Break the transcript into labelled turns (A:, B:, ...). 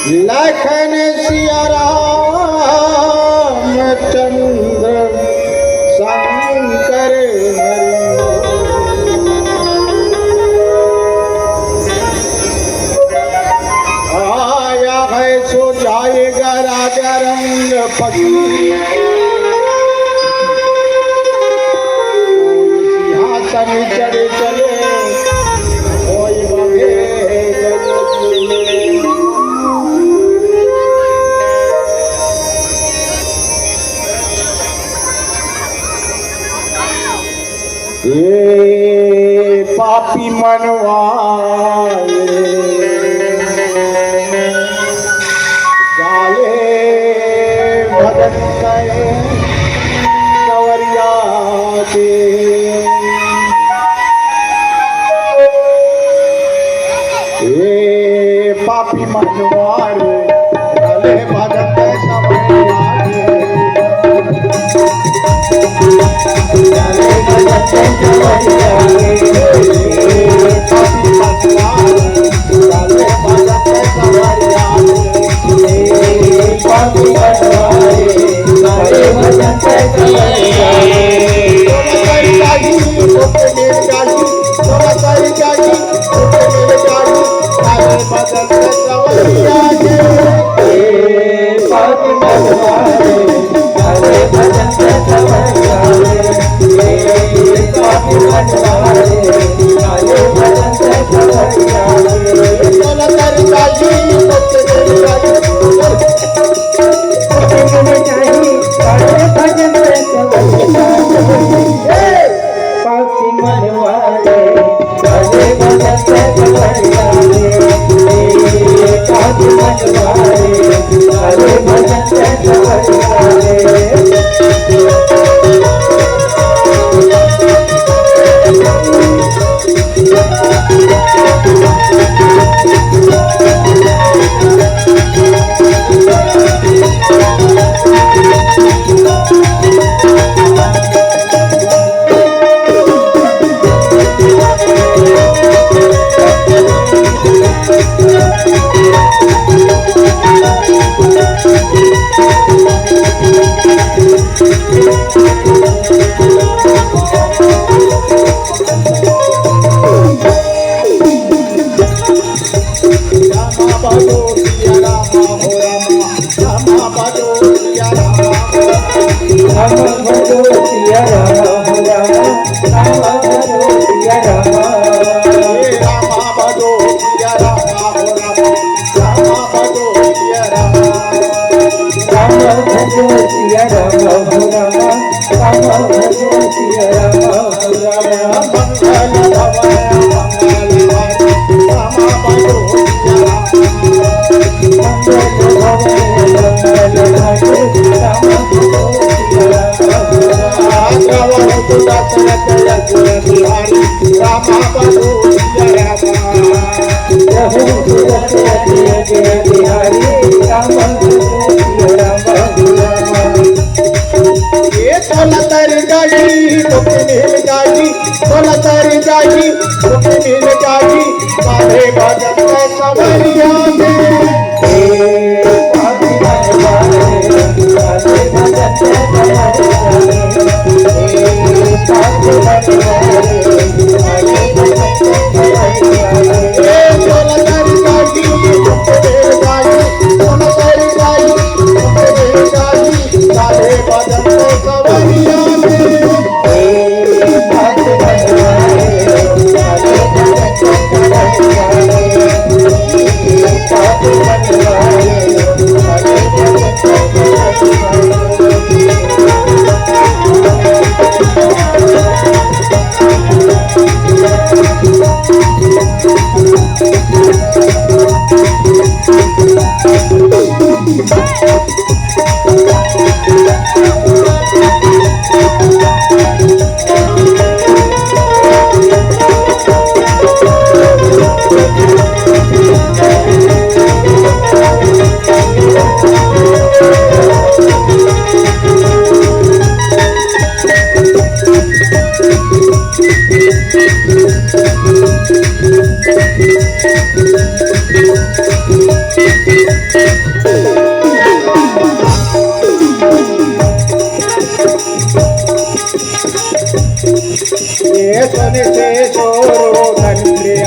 A: लखन सिया राम चंद्र शंकर हरि। आया है सो जाएगा राजा रंग फकीर, सिंहासन चढ़े चले कोई बगे ये पापी मनवाए जाले भगत गए कंवरिया के। ये पापी मनवाए जाले भगत कंवरिया के। जाले भगत कंवरिया के। पापी मनवाए जाले भगत कंवरिया के। पापी मनवाए जाले भगत कंवरिया के। थोड़ा सा जागी थोड़ा जागी जाले भगत कंवरिया के। पापी मनवाए जाले भगत कंवरिया के। पापी मनवाए जाले भगत कंवरिया के। थोड़ा सा जागी सुन के शोरो धन प्रिय